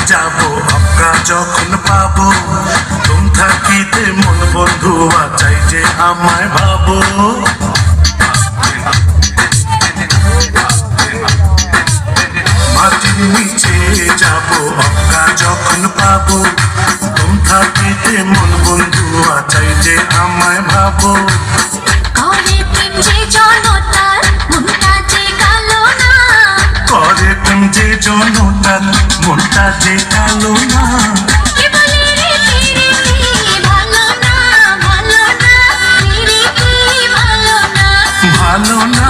যাব আমরা যখন পাবো তুম থাকিতে মন বন্ধু চাই যে আমায় ভাবো মাটির নিচে যাব আমরা যখন পাবো তুম থাকিতে মন বন্ধু চাই যে আমায় ভাবো করে প্রেম যে জনতার মনটা যে কালো না করে প্রেম যে জনতার মনটা যে কালো না কে বলে রে পিরিতি ভালো না ভালো না পিরিতি ভালো না ভালো না